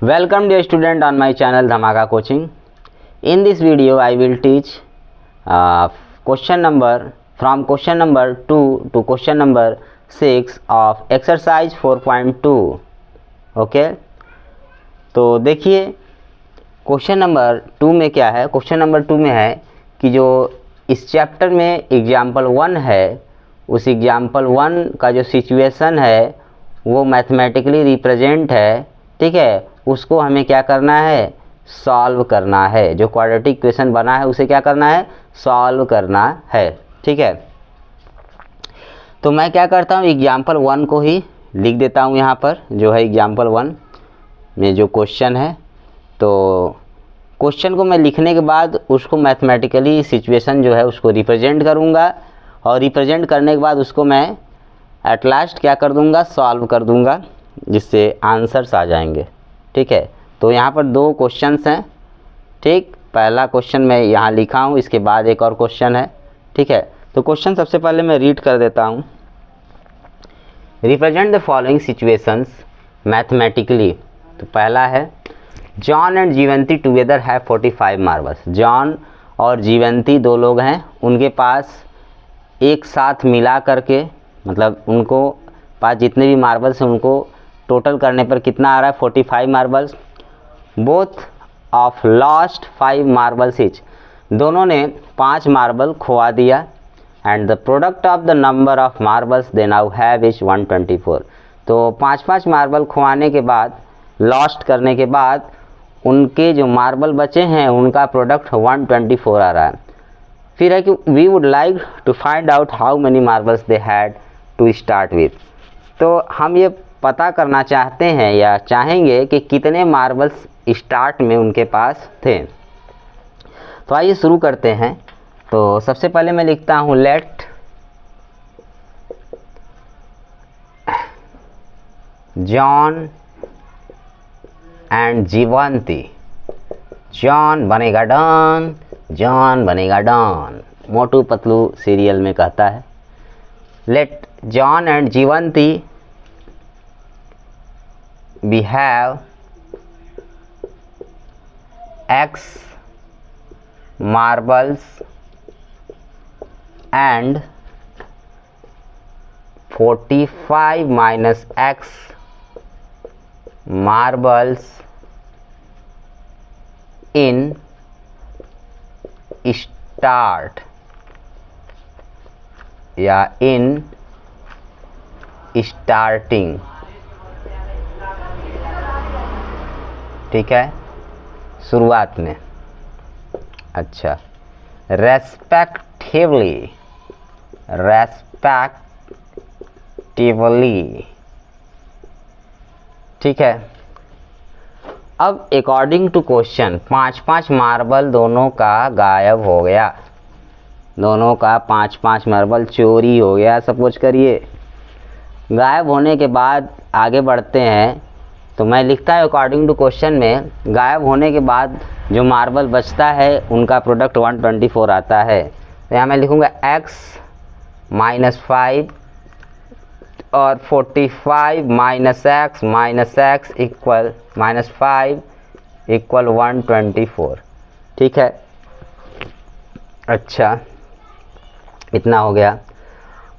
Welcome dear student on my channel Dhamaka Coaching. In this video I will teach question number from question number 2 to question number 6 of exercise 4.2. Okay तो देखिए question number 2 में क्या है। Question number 2 में है कि जो इस चैप्टर में एग्जाम्पल 1 है उस एग्जाम्पल 1 का जो सिचुएशन है वो मैथमेटिकली रिप्रेजेंट है, ठीक है। उसको हमें क्या करना है, सॉल्व करना है। जो क्वाड्रेटिक इक्वेशन बना है उसे क्या करना है, सॉल्व करना है, ठीक है। तो मैं क्या करता हूँ, एग्जाम्पल 1 को ही लिख देता हूँ यहाँ पर, जो है एग्जाम्पल 1 में जो क्वेश्चन है। तो क्वेश्चन को मैं लिखने के बाद उसको मैथमेटिकली सिचुएशन जो है उसको रिप्रेजेंट करूँगा और रिप्रेजेंट करने के बाद उसको मैं एट लास्ट क्या कर दूँगा, सॉल्व कर दूँगा, जिससे आंसर्स आ जाएंगे, ठीक है। तो यहाँ पर 2 क्वेश्चंस हैं, ठीक। पहला क्वेश्चन मैं यहाँ लिखा हूँ, इसके बाद एक और क्वेश्चन है, ठीक है। तो क्वेश्चन सबसे पहले मैं रीड कर देता हूँ। Represent the following situations mathematically. तो पहला है John and Jeevanti together have 45 marbles. John और जीवंती 2 लोग हैं, उनके पास एक साथ मिला करके, मतलब उनको पास जितने भी मार्बल्स हैं उनको टोटल करने पर कितना आ रहा है, 45 marbles. Both of lost 5 marbles each. दोनों ने 5 मार्बल खोआ दिया। And the product of the number of marbles they now have is 124। तो 5-5 मार्बल खोआने के बाद, लॉस्ट करने के बाद उनके जो मार्बल बचे हैं उनका प्रोडक्ट 124 आ रहा है। फिर है कि we would like to find out how many marbles they had to start with. तो हम ये पता करना चाहते हैं या चाहेंगे कि कितने मार्बल्स स्टार्ट में उनके पास थे। तो आइए शुरू करते हैं। तो सबसे पहले मैं लिखता हूँ let John and Jeevanti. John बनेगा डॉन, जॉन बनेगा डॉन, मोटू पतलू सीरियल में कहता है। Let John and Jeevanti we have X marbles and 45 minus X marbles in start या in starting, ठीक है, शुरुआत में। अच्छा, रेस्पेक्टिवली, ठीक है। अब अकॉर्डिंग टू क्वेश्चन 5-5 मार्बल दोनों का गायब हो गया, दोनों का 5-5 मार्बल चोरी हो गया, सपोज करिए। गायब होने के बाद आगे बढ़ते हैं। तो मैं लिखता है अकॉर्डिंग टू क्वेश्चन में गायब होने के बाद जो मार्बल बचता है उनका प्रोडक्ट 124 आता है। तो यहाँ मैं लिखूँगा x माइनस 5 और 45 minus x equal minus 5 equal 124, ठीक है। अच्छा, इतना हो गया।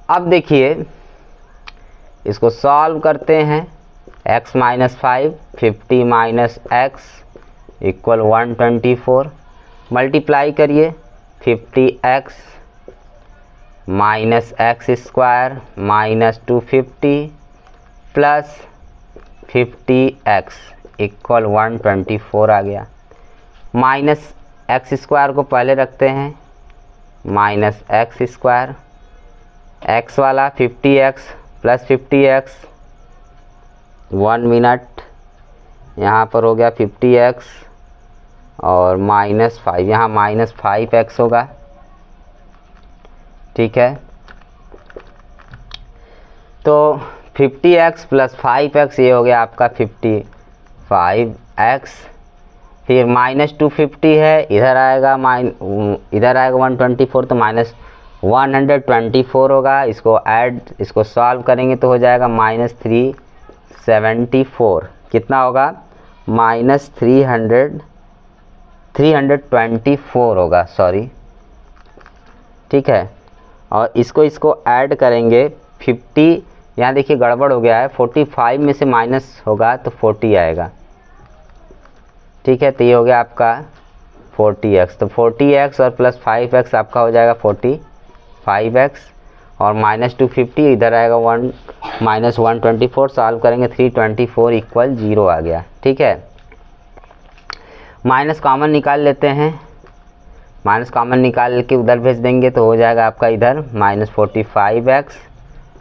अब देखिए इसको सॉल्व करते हैं। x minus 5, 50 minus x equal 124। Multiply करिए 50x minus x square minus 250 plus 50x equal 124 आ गया। माइनस एक्स स्क्वायर को पहले रखते हैं, माइनस एक्स स्क्वायर, x वाला 50x प्लस 50x, 1 मिनट, यहाँ पर हो गया 50x और माइनस 5, यहाँ माइनस 5x होगा, ठीक है। तो 50x प्लस 5x ये हो गया आपका 55x। फिर माइनस 250 है, इधर आएगा 124, तो माइनस 124 होगा। इसको ऐड, इसको सॉल्व करेंगे तो हो जाएगा माइनस 374। कितना होगा, माइनस 324 होगा, सॉरी, ठीक है। और इसको ऐड करेंगे 50, यहाँ देखिए गड़बड़ हो गया है, 45 में से माइनस होगा तो 40 आएगा, ठीक है। तो ये हो गया आपका 40x, तो 40x और प्लस 5x आपका हो जाएगा 45x, और माइनस 250 इधर आएगा 1 माइनस 124, सॉल्व करेंगे 324 इक्वल 0 आ गया, ठीक है। माइनस कॉमन निकाल लेते हैं, माइनस कॉमन निकाल के उधर भेज देंगे तो हो जाएगा आपका इधर माइनस 45x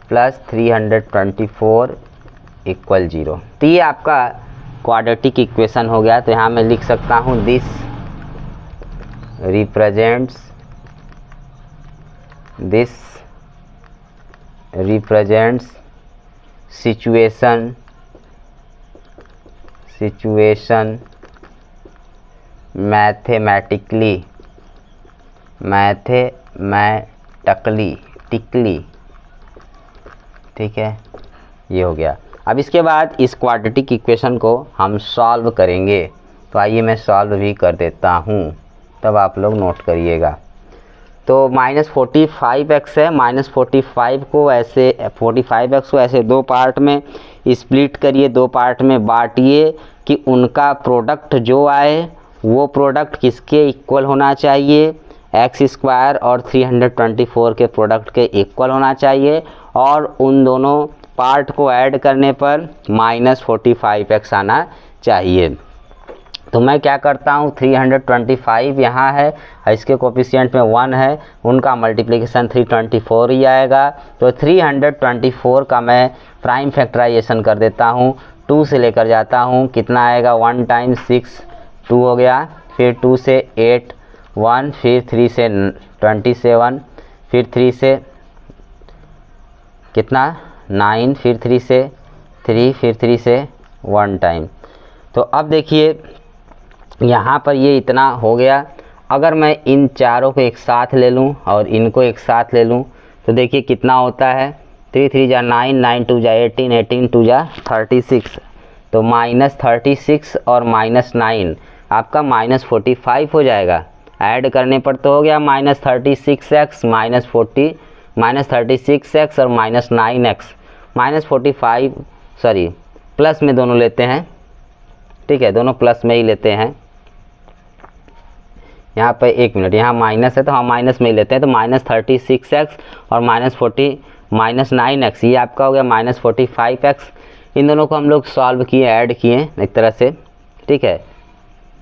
प्लस 324 इक्वल 0। तो ये आपका क्वाड्रेटिक इक्वेशन हो गया। तो यहाँ मैं लिख सकता हूँ दिस represents situation mathematically, ठीक है, ये हो गया। अब इसके बाद इस क्वाड्रेटिक इक्वेशन को हम सॉल्व करेंगे, तो आइए मैं सॉल्व भी कर देता हूँ, तब आप लोग नोट करिएगा। तो माइनस 45x है, माइनस 45x को ऐसे दो पार्ट में स्प्लिट करिए, दो पार्ट में बांटिए कि उनका प्रोडक्ट जो आए वो प्रोडक्ट किसके इक्वल होना चाहिए, x² और 324 के प्रोडक्ट के इक्वल होना चाहिए, और उन दोनों पार्ट को ऐड करने पर माइनस 45x आना चाहिए। तो मैं क्या करता हूँ, 325 यहाँ है, इसके कोफिशिएंट में 1 है, उनका मल्टीप्लिकेशन 324 ही आएगा। तो 324 का मैं प्राइम फैक्टराइजेशन कर देता हूँ, 2 से लेकर जाता हूँ, कितना आएगा 1 टाइम्स 6 2 हो गया, फिर 2 से 8 1, फिर 3 से 27, फिर 3 से कितना 9, फिर 3 से 3, फिर 3 से 1 टाइम। तो अब देखिए यहाँ पर ये इतना हो गया। अगर मैं इन चारों को एक साथ ले लूँ और इनको एक साथ ले लूँ तो देखिए कितना होता है, 3 3 जा 9, 9 2 जा 18, 18 2 जा 36, तो माइनस 36 और माइनस 9 आपका माइनस 45 हो जाएगा। ऐड करने पर तो हो गया माइनस 36x माइनस 36x और minus 9x, minus 45, sorry plus में दोनों लेते हैं, ठीक है, दोनों प्लस में ही लेते हैं। यहाँ पे 1 मिनट, यहाँ माइनस है तो हम माइनस में ही लेते हैं, तो माइनस 36x और माइनस 9x, ये आपका हो गया माइनस 45x। इन दोनों को हम लोग सॉल्व किए, ऐड किए एक तरह से, ठीक है,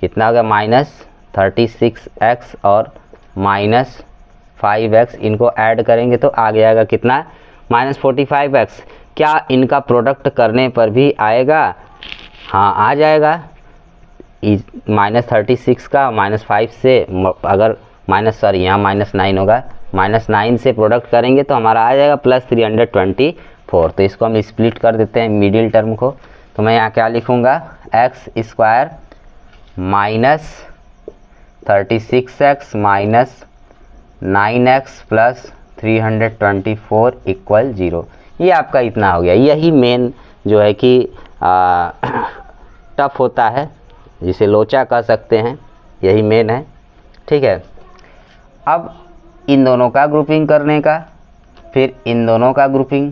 कितना हो गया माइनस 36x और माइनस 5x, इनको ऐड करेंगे तो आ जाएगा कितना माइनस 45x। क्या इनका प्रोडक्ट करने पर भी आएगा? हाँ आ जाएगा। माइनस 36 का माइनस 5 से अगर यहाँ माइनस 9 होगा, माइनस 9 से प्रोडक्ट करेंगे तो हमारा आ जाएगा प्लस 324। तो इसको हम स्प्लिट कर देते हैं मिडिल टर्म को। तो मैं यहाँ क्या लिखूँगा, x² minus 36x minus 9x plus 324 equal 0। ये आपका इतना हो गया। यही मेन जो है कि टफ होता है, जिसे लोचा कह सकते हैं, यही मेन है, ठीक है। अब इन दोनों का ग्रुपिंग करने का, फिर इन दोनों का ग्रुपिंग,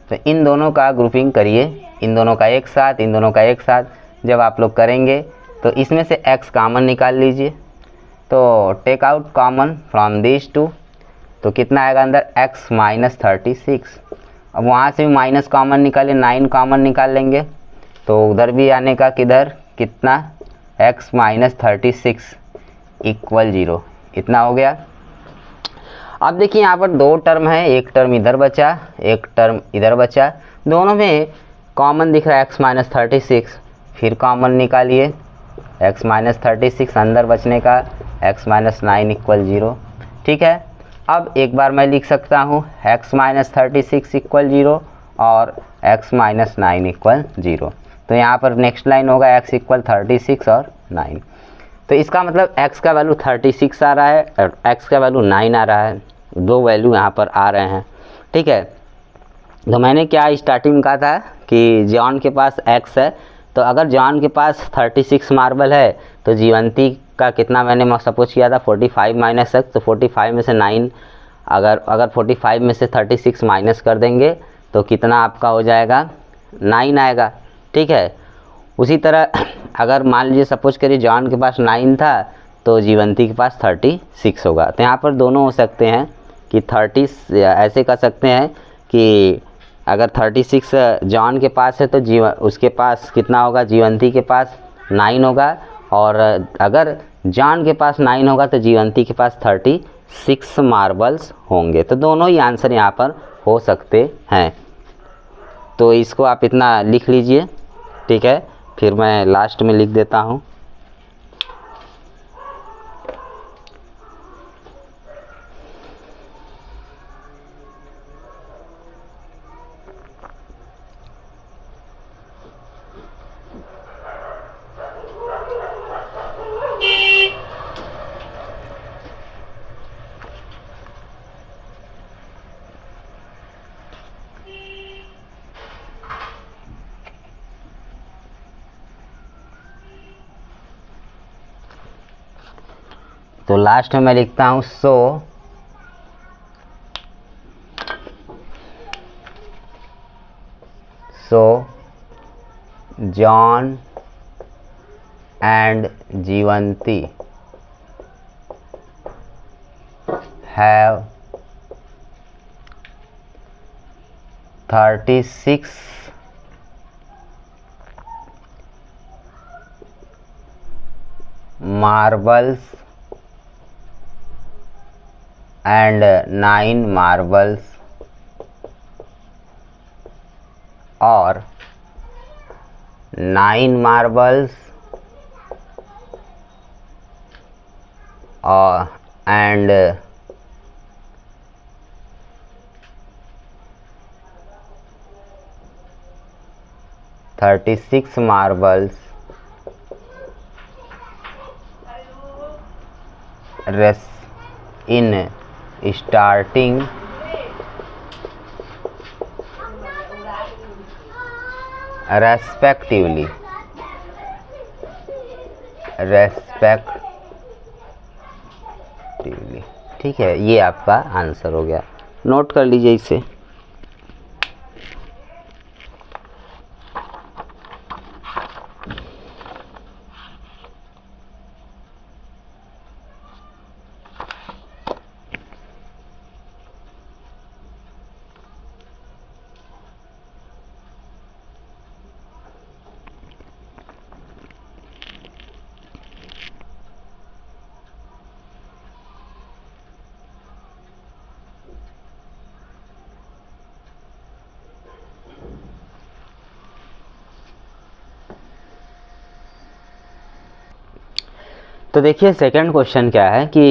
तो इन दोनों का ग्रुपिंग करिए, इन दोनों का एक साथ, इन दोनों का एक साथ। जब आप लोग करेंगे तो इसमें से x कॉमन निकाल लीजिए, तो take out common from this two, तो कितना आएगा अंदर x माइनस 36। अब वहाँ से भी माइनस कॉमन निकालिए, 9 कॉमन निकाल लेंगे तो उधर भी आने का किधर कितना x माइनस 36 इक्वल 0, इतना हो गया। अब देखिए यहाँ पर दो टर्म है, एक टर्म इधर बचा, एक टर्म इधर बचा, दोनों में कॉमन दिख रहा है x माइनस 36, फिर कॉमन निकालिए x माइनस 36 अंदर बचने का x माइनस 9 इक्वल 0, ठीक है। अब एक बार मैं लिख सकता हूँ x माइनस 36 इक्वल 0 और x माइनस 9 इक्वल 0। तो यहाँ पर नेक्स्ट लाइन होगा x इक्वल 36 और 9। तो इसका मतलब x का वैल्यू 36 आ रहा है और x का वैल्यू 9 आ रहा है, दो वैल्यू यहाँ पर आ रहे हैं, ठीक है। तो मैंने क्या स्टार्टिंग में कहा था कि जॉन के पास x है, तो तो अगर जॉन के पास 36 मार्बल है तो जीवंती का कितना मैंने सपोज किया था 45 माइनस एक्स, तो 45 में से 9 अगर 45 में से 36 माइनस कर देंगे तो कितना आपका हो जाएगा 9 आएगा। ठीक है, उसी तरह अगर मान लीजिए सपोज करिए जॉन के पास 9 था तो जीवंती के पास 36 होगा। तो यहाँ पर दोनों हो सकते हैं कि 30 ऐसे कर सकते हैं कि अगर 36 जॉन के पास है तो उसके पास कितना होगा, जीवंती के पास 9 होगा, और अगर जॉन के पास 9 होगा तो जीवंती के पास 36 मार्बल्स होंगे। तो दोनों ही आंसर यहाँ पर हो सकते हैं। तो इसको आप इतना लिख लीजिए। ठीक है, फिर मैं लास्ट में लिख देता हूँ। तो लास्ट में मैं लिखता हूँ so John and Jeevanti have 36 marbles and 9 marbles, or 9 marbles and 36 marbles in starting respectively। ठीक है, ये आपका आंसर हो गया। नोट कर लीजिए इसे। तो देखिए सेकंड क्वेश्चन क्या है कि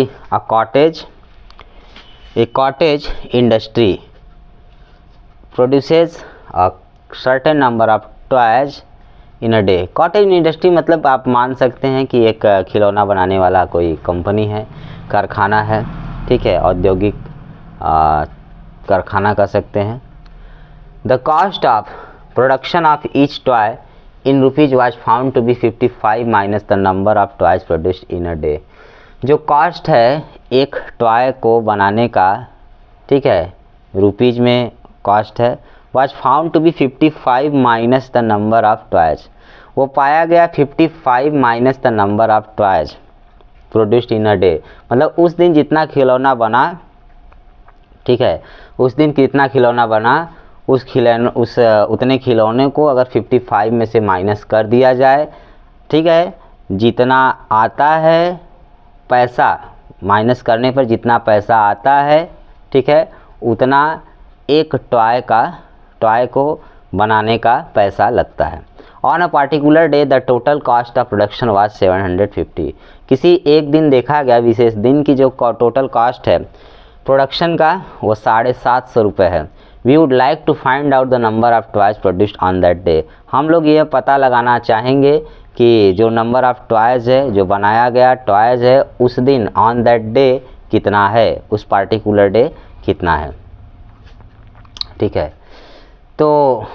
a cottage industry produces a certain number of toys in a day. Cottage industry मतलब आप मान सकते हैं कि एक खिलौना बनाने वाला कोई कंपनी है, कारखाना है। ठीक है, औद्योगिक कारखाना कह सकते हैं। The cost of production of each toy in rupees was found to be 55 minus the number of toys produced in a day. जो कॉस्ट है एक टॉय को बनाने का, ठीक है, रुपीज़ में कॉस्ट है, was found to be 55 minus the number of toys. वो पाया गया 55 minus the number of toys produced in a day. मतलब उस दिन जितना खिलौना बना, ठीक है, उस दिन कितना खिलौना बना, उतने खिलौने को अगर 55 में से माइनस कर दिया जाए, ठीक है, जितना आता है पैसा, माइनस करने पर जितना पैसा आता है, ठीक है, उतना एक टॉय को बनाने का पैसा लगता है। On a particular day the total cost of production was 750। किसी एक दिन देखा गया, विशेष दिन की जो टोटल कॉस्ट है प्रोडक्शन का वो 750 रुपये है। We would like to find out the number of toys produced on that day. हम लोग ये पता लगाना चाहेंगे कि जो नंबर ऑफ टॉयज है, जो बनाया गया टॉयज है, उस दिन ऑन दैट डे कितना है, उस पार्टिकुलर डे कितना है। ठीक है, तो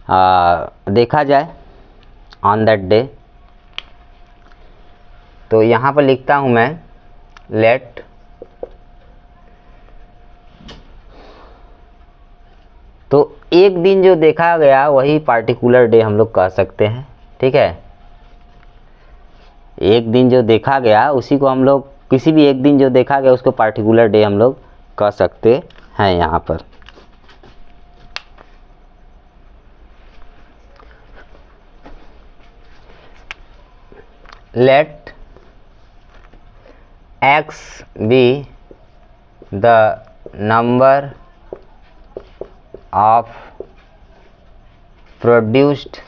देखा जाए ऑन दैट डे। तो यहाँ पर लिखता हूँ मैं लेट तो एक दिन जो देखा गया वही पार्टिकुलर डे हम लोग कह सकते हैं। ठीक है, एक दिन जो देखा गया उसी को हम लोग, किसी भी एक दिन जो देखा गया उसको पार्टिकुलर डे हम लोग कह सकते हैं यहाँ पर। Let x be the number of produced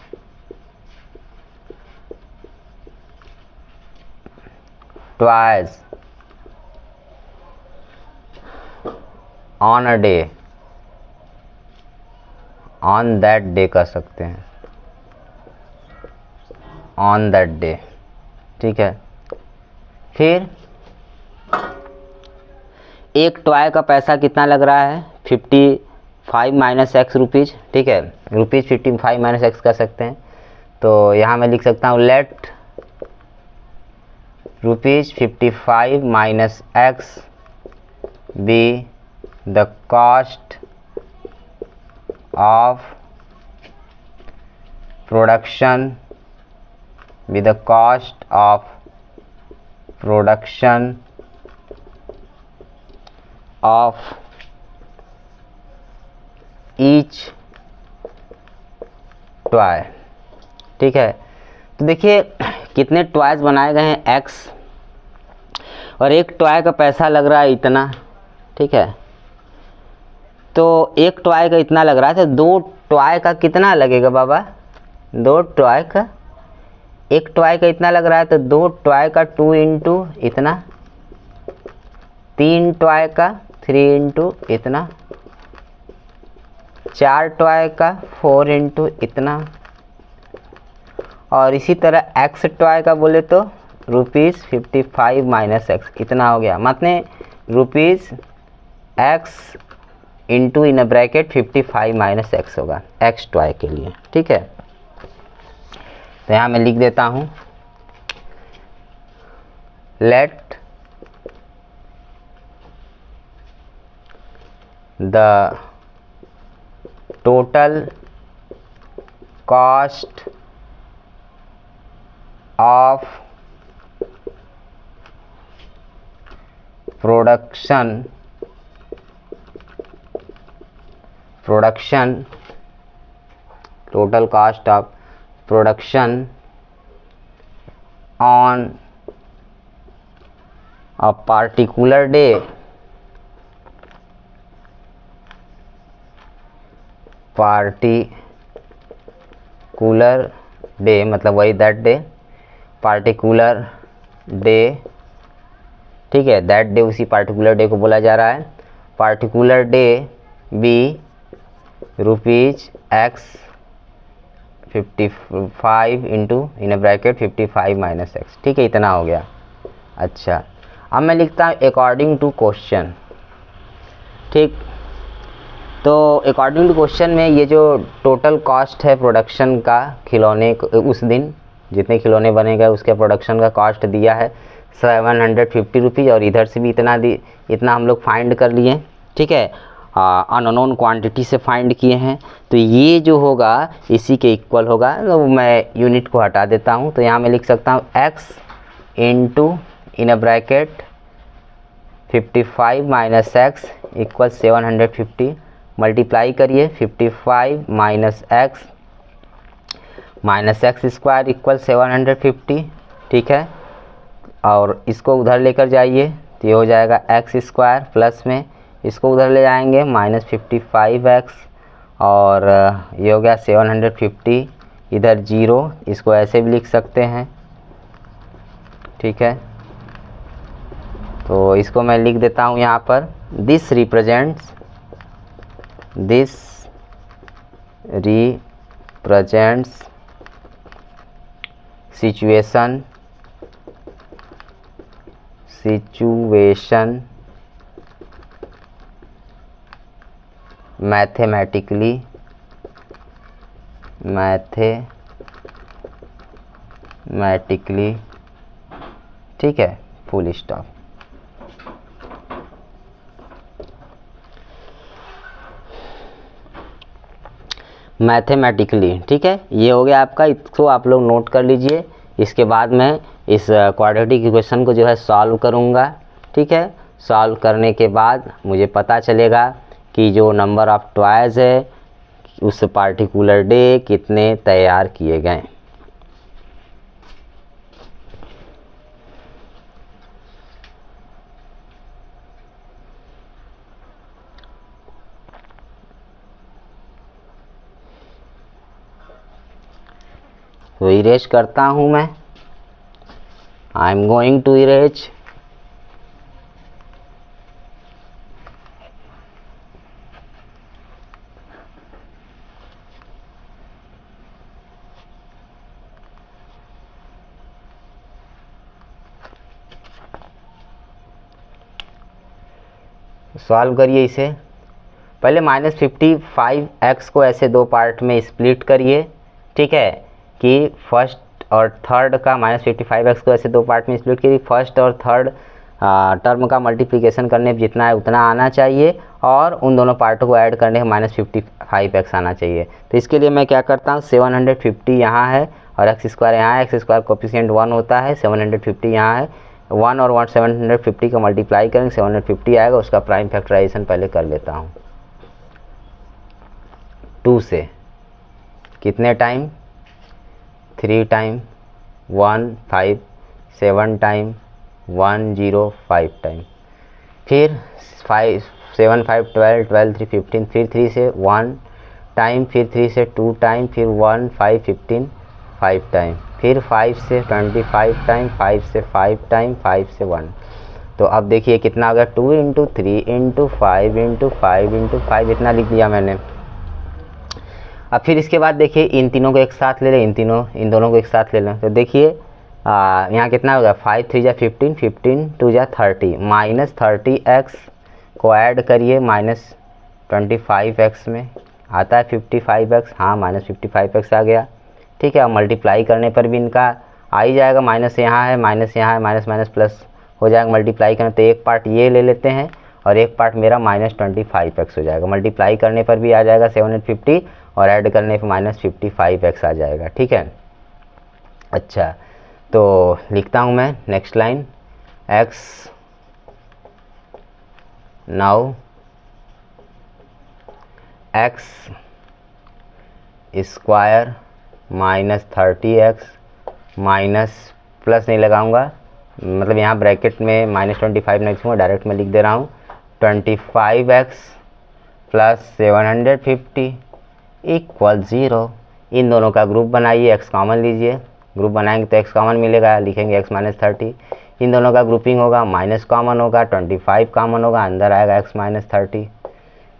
toys on a day, on that day कह सकते हैं, on that day। ठीक है, फिर एक टॉय का पैसा कितना लग रहा है 55 माइनस एक्स रुपीज़। ठीक है, रुपीज़ 55 माइनस एक्स कर सकते हैं। तो यहाँ मैं लिख सकता हूँ let rupees 55 minus x be the cost of production, be the cost of production of each toy। ठीक है, तो देखिए कितने टॉयज बनाए गए हैं x, और एक टॉय का पैसा लग रहा है इतना। ठीक है, तो एक टॉय का इतना लग रहा है, तो दो टॉय का कितना लगेगा बाबा, दो टॉय का, एक टॉय का इतना लग रहा है तो दो टॉय का 2 इंटू इतना, तीन टॉय का 3 इंटू इतना, चार टॉय का 4 इंटू इतना, और इसी तरह एक्स टॉय का बोले तो रुपीज़ 55 माइनस एक्स इतना हो गया, मतलब rupees x into in bracket 55 minus x होगा एक्स टॉय के लिए। ठीक है, तो यहाँ मैं लिख देता हूँ late the total cost of production total cost of production on a particular day, particular day मतलब वही दैट डे, पार्टिकुलर डे। ठीक है, दैट डे उसी पार्टिकुलर डे को बोला जा रहा है। Particular day B rupees x 55 into in bracket 55 minus x. ठीक है, इतना हो गया। अच्छा, अब मैं लिखता हूँ अकॉर्डिंग टू क्वेश्चन। ठीक, तो अकॉर्डिंग टू क्वेश्चन में ये जो टोटल कॉस्ट है प्रोडक्शन का, खिलौने उस दिन जितने खिलौने बने गए उसके प्रोडक्शन का कॉस्ट दिया है 750 रुपीज़, और इधर से भी इतना हम लोग फाइंड कर लिए। ठीक है, अननोन क्वांटिटी से फाइंड किए हैं, तो ये जो होगा इसी के इक्वल होगा। तो मैं यूनिट को हटा देता हूँ, तो यहाँ मैं लिख सकता हूँ x into in a bracket 55 minus x equal 750, multiply करिए 55 माइनस एक्स स्क्वायर इक्वल 750। ठीक है, और इसको उधर लेकर जाइए तो ये हो जाएगा एक्स स्क्वायर, प्लस में इसको उधर ले जाएंगे माइनस 55x, और ये हो गया 750, इधर 0, इसको ऐसे भी लिख सकते हैं। ठीक है, तो इसको मैं लिख देता हूँ यहाँ पर, this represents situation mathematically mathematically, ठीक है, फुल स्टॉप। मैथमेटिकली, ठीक है, ये हो गया आपका। इसको आप लोग नोट कर लीजिए। इसके बाद मैं इस क्वाड्रेटिक इक्वेशन को जो है सॉल्व करूँगा, ठीक है। सॉल्व करने के बाद मुझे पता चलेगा कि जो नंबर ऑफ टॉयज़ है उस पार्टिकुलर डे कितने तैयार किए गए। तो इरेज करता हूँ मैं। I am going to erase. Solve करिए इसे। पहले -55x को ऐसे दो पार्ट में स्प्लिट करिए, ठीक है, कि फर्स्ट और थर्ड का -55x को ऐसे दो पार्ट में स्प्लिट करिए। फर्स्ट और थर्ड टर्म का मल्टीप्लिकेशन करने पर जितना है उतना आना चाहिए और उन दोनों पार्टों को ऐड करने में -55x आना चाहिए। तो इसके लिए मैं क्या करता हूँ, 750 यहाँ है और x² यहाँ है। x² कोफिशिएंट 1 होता है, 750 यहाँ है। 1 और 1 750 का मल्टीप्लाई करेंगे, 750 आएगा। उसका प्राइम फैक्टराइजेशन पहले कर लेता हूँ 2 से। कितने टाइम, 3 टाइम, 1 5 7 टाइम, 1 0 5 टाइम, फिर 5 7 5 12 12 3 15, फिर 3 से 1 टाइम, फिर 3 से 2 टाइम, फिर 1 5 15 5 टाइम, फिर 5 से 25 टाइम, 5 से 5 टाइम, 5 से 1। तो अब देखिए कितना हो गया, 2 × 3 × 5 × 5 × 5, इतना लिख दिया मैंने। अब फिर इसके बाद देखिए इन तीनों को एक साथ ले लें, इन दोनों को एक साथ ले लें। तो देखिए यहाँ कितना होगा, 5 3 जा 15, 15 2 जा 30, -30x को ऐड करिए -25x में, आता है 55x। हाँ, -55x आ गया, ठीक है। अब मल्टीप्लाई करने पर भी इनका आ ही जाएगा। माइनस यहाँ है, माइनस यहाँ है, माइनस माइनस प्लस हो जाएगा मल्टीप्लाई करने। तो एक पार्ट ये ले लेते हैं और एक पार्ट मेरा -25x हो जाएगा। मल्टीप्लाई करने पर भी आ जाएगा 750 और ऐड करने पर -55x आ जाएगा, ठीक है। अच्छा, तो लिखता हूँ मैं next line, x now x² -30x minus plus नहीं लगाऊंगा, मतलब यहाँ ब्रैकेट में -25 नहीं लिखूँगा, डायरेक्ट मैं लिख दे रहा हूँ 25x + 750 = 0। इन दोनों का ग्रुप बनाइए, x कॉमन लीजिए। ग्रुप बनाएंगे तो x कॉमन मिलेगा, लिखेंगे x - 30। इन दोनों का ग्रुपिंग होगा, माइनस कॉमन होगा, 25 कॉमन होगा, अंदर आएगा x - 30,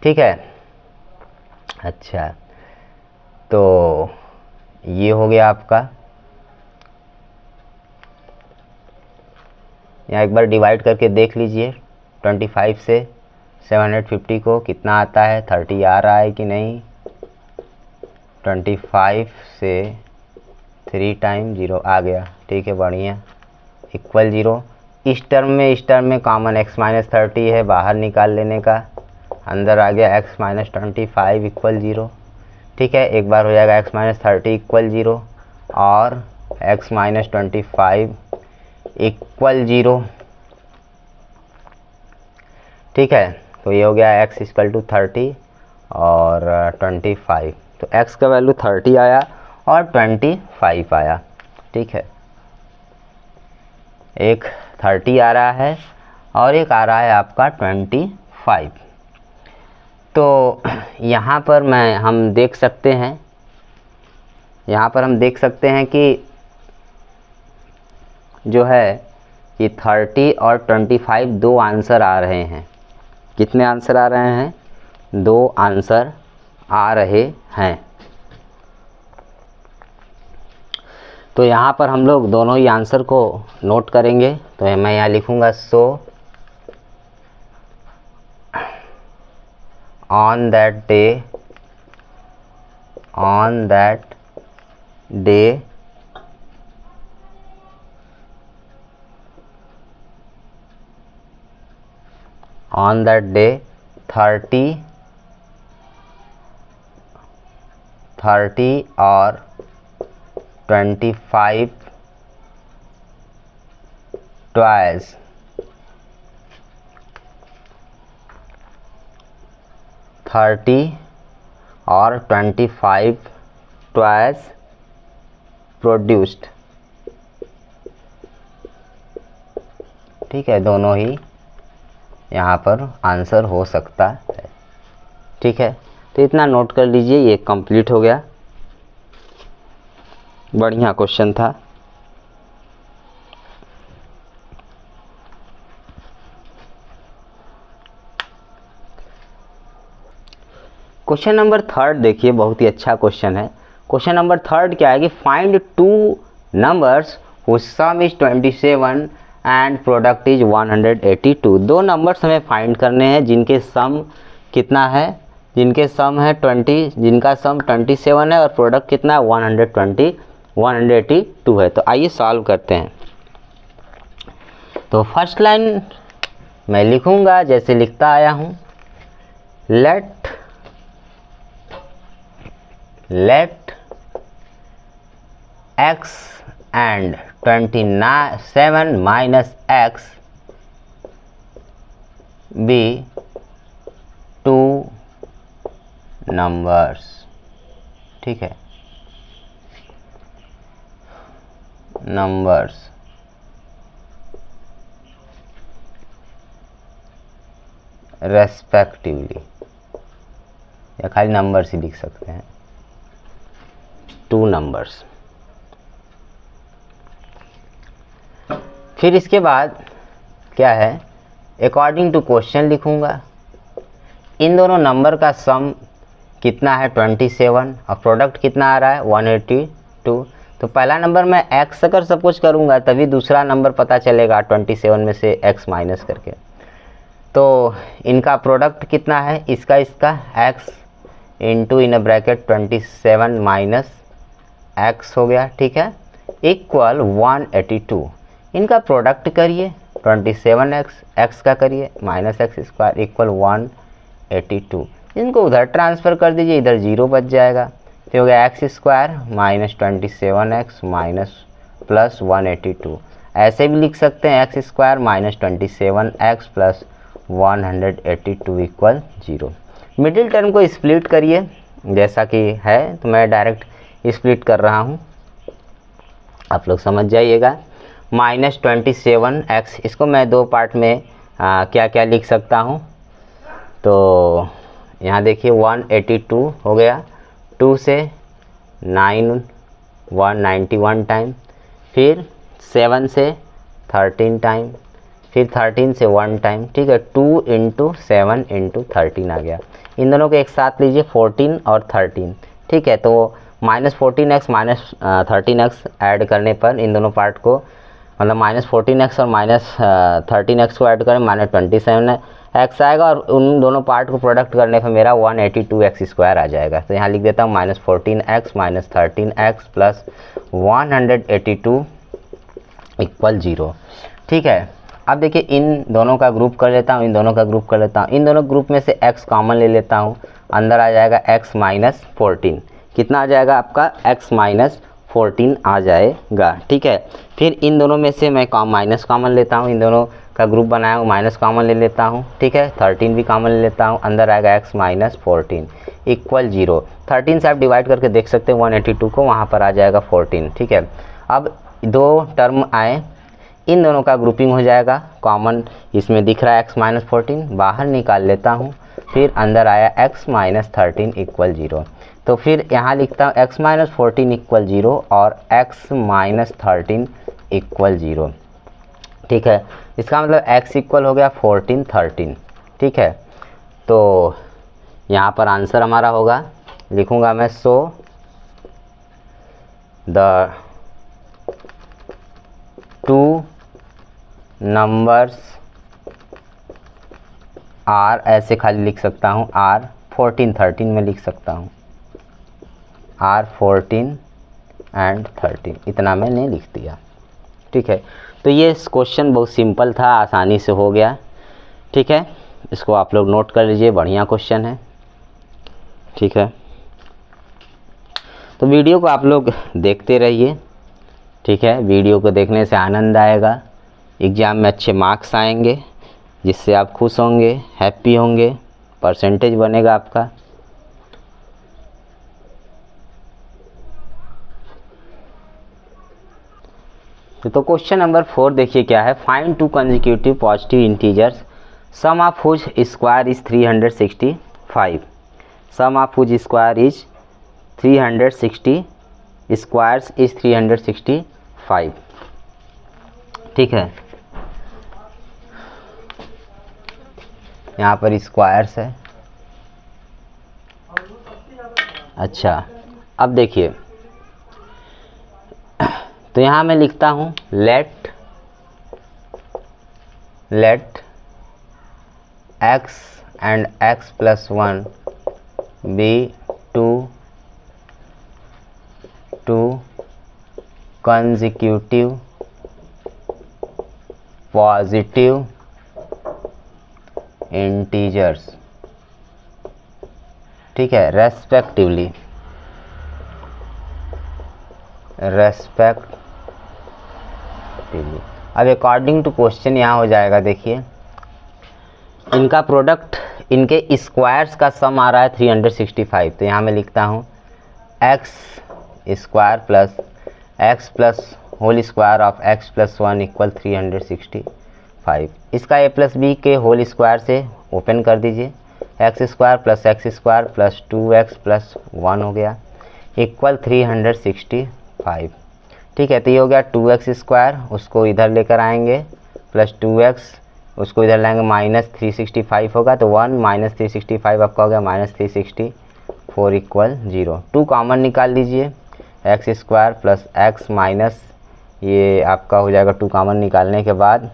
ठीक है। अच्छा, तो ये हो गया आपका। यहाँ एक बार डिवाइड करके देख लीजिए 25 से 750 को कितना आता है, 30 आ रहा है कि नहीं। 25 से 3 टाइम 0 आ गया, ठीक है, बढ़िया, = 0। इस टर्म में कॉमन x - 30 है, बाहर निकाल लेने का, अंदर आ गया x - 25 = 0, ठीक है। एक बार हो जाएगा x - 30 = 0 और x - 25 = 0, ठीक है। तो ये हो गया x = 30 और 25। तो x का वैल्यू 30 आया और 25 आया, ठीक है। एक 30 आ रहा है और एक आ रहा है आपका 25। तो यहाँ पर हम देख सकते हैं, कि जो है कि 30 और 25 दो आंसर आ रहे हैं। कितने आंसर आ रहे हैं, 2 आंसर आ रहे हैं। तो यहाँ पर हम लोग दोनों ही आंसर को नोट करेंगे। तो मैं यहाँ लिखूँगा so on that day on that day on that day 30 or 25 toys or 25 toys produced। ठीक है, दोनों ही यहाँ पर आंसर हो सकता है। ठीक है, तो इतना नोट कर लीजिए, ये कंप्लीट हो गया। बढ़िया क्वेश्चन था। क्वेश्चन नंबर 3 देखिए, बहुत ही अच्छा क्वेश्चन है। क्वेश्चन नंबर 3 क्या है कि find two numbers whose sum is 27 and product is 182। दो नंबर्स हमें फाइंड करने हैं जिनके सम कितना है, जिनके सम है 20, जिनका सम 27 है और प्रोडक्ट कितना है 182 है। तो आइए सॉल्व करते हैं। तो फर्स्ट लाइन मैं लिखूंगा जैसे लिखता आया हूं, let x and 27 minus x be two numbers। ठीक है, numbers respectively, या खाली नंबर्स ही लिख सकते हैं, टू नंबर्स। फिर इसके बाद क्या है, अकॉर्डिंग टू क्वेश्चन लिखूंगा। इन दोनों नंबर का सम कितना है 27 और प्रोडक्ट कितना आ रहा है 182। तो पहला नंबर मैं x अगर सपोज करूंगा तभी दूसरा नंबर पता चलेगा 27 में से x माइनस करके। तो इनका प्रोडक्ट कितना है, इसका x into in bracket 27 minus x हो गया। ठीक है, इक्वल 182। इनका प्रोडक्ट करिए 27x, x का करिए माइनस एक्स स्क्वायर इक्वल 182। इनको उधर ट्रांसफ़र कर दीजिए, इधर 0 बच जाएगा। तो हो गया x square minus 27x minus plus 182। ऐसे भी लिख सकते हैं x square minus 27x plus 182 equal 0। Middle term को स्प्लिट करिए जैसा कि है, तो मैं डायरेक्ट स्प्लिट कर रहा हूँ, आप लोग समझ जाइएगा। माइनस 27x, इसको मैं दो पार्ट में क्या क्या लिख सकता हूँ। तो यहाँ देखिए 182 हो गया, 2 से 191 टाइम, फिर 7 से 13 टाइम, फिर 13 से 1 टाइम। ठीक है, 2 इंटू 7 इंटू 13 आ गया। इन दोनों को एक साथ लीजिए 14 और 13। ठीक है, तो minus 14x minus 13x add करने पर इन दोनों पार्ट को, मतलब माइनस 14x और माइनस 13x को ऐड करें माइनस 27x आएगा, और उन दोनों पार्ट को प्रोडक्ट करने पर मेरा 182x स्क्वायर आ जाएगा। तो यहाँ लिख देता हूँ minus 14x minus 13x plus 182 equal 0। ठीक है, अब देखिए इन दोनों का ग्रुप कर लेता हूँ, इन दोनों का ग्रुप कर लेता हूँ। इन दोनों ग्रुप में से x कॉमन ले लेता हूँ, अंदर आ जाएगा x माइनस 14। कितना आ जाएगा आपका x माइनस 14 आ जाएगा। ठीक है, फिर इन दोनों में से मैं माइनस कॉमन लेता हूँ, इन दोनों का ग्रुप बनाया हूँ, माइनस कॉमन ले लेता हूँ। ठीक है, 13 भी कॉमन ले लेता हूँ, अंदर आएगा x माइनस 14 इक्वल 0। 13 से आप डिवाइड करके देख सकते हैं 182 को, वहाँ पर आ जाएगा 14। ठीक है, अब दो टर्म आए, इन दोनों का ग्रुपिंग हो जाएगा, कॉमन इसमें दिख रहा है x माइनस 14, बाहर निकाल लेता हूँ, फिर अंदर आया x माइनस 13 इक्वल 0। तो फिर यहाँ लिखता हूँ x माइनस 14 इक्वल 0 और x माइनस 13 इक्वल 0। ठीक है, इसका मतलब x इक्वल हो गया 14 13। ठीक है, तो यहाँ पर आंसर हमारा होगा, लिखूँगा मैं, so the two numbers are, ऐसे खाली लिख सकता हूँ, आर 14 13 में लिख सकता हूँ। आर 14 एंड 13, इतना मैंने लिख दिया। ठीक है, तो ये क्वेश्चन बहुत सिंपल था, आसानी से हो गया। ठीक है, इसको आप लोग नोट कर लीजिए, बढ़िया क्वेश्चन है। ठीक है, तो वीडियो को आप लोग देखते रहिए। ठीक है, वीडियो को देखने से आनंद आएगा, एग्ज़ाम में अच्छे मार्क्स आएंगे, जिससे आप खुश होंगे, हैप्पी होंगे, परसेंटेज बनेगा आपका। तो क्वेश्चन नंबर 4 देखिए क्या है। Find two consecutive positive integers, sum of whose square is 365। Sum of whose square is 360, squares is 365। ठीक है, यहाँ पर स्क्वायर्स है। अच्छा, अब देखिए, तो यहाँ मैं लिखता हूँ let x and x+1 be two consecutive positive integers। ठीक है, रेस्पेक्टिवली अब अकॉर्डिंग टू क्वेश्चन यहाँ हो जाएगा। देखिए, इनका प्रोडक्ट, इनके स्क्वायर्स का सम आ रहा है 365। तो यहाँ मैं लिखता हूँ x square plus x plus whole square of x+1 equal 365। इसका a प्लस बी के होल स्क्वायर से ओपन कर दीजिए, x square plus 2x plus 1 हो गया इक्वल 365। ठीक है, तो ये हो गया 2x स्क्वायर, उसको इधर लेकर आएंगे प्लस 2x, उसको इधर लाएंगे माइनस 365 होगा, तो 1 माइनस 365 आपका हो गया माइनस 364 इक्वल 0। 2 कॉमन निकाल लीजिए, x square plus x minus ये आपका हो जाएगा 2 कॉमन निकालने के बाद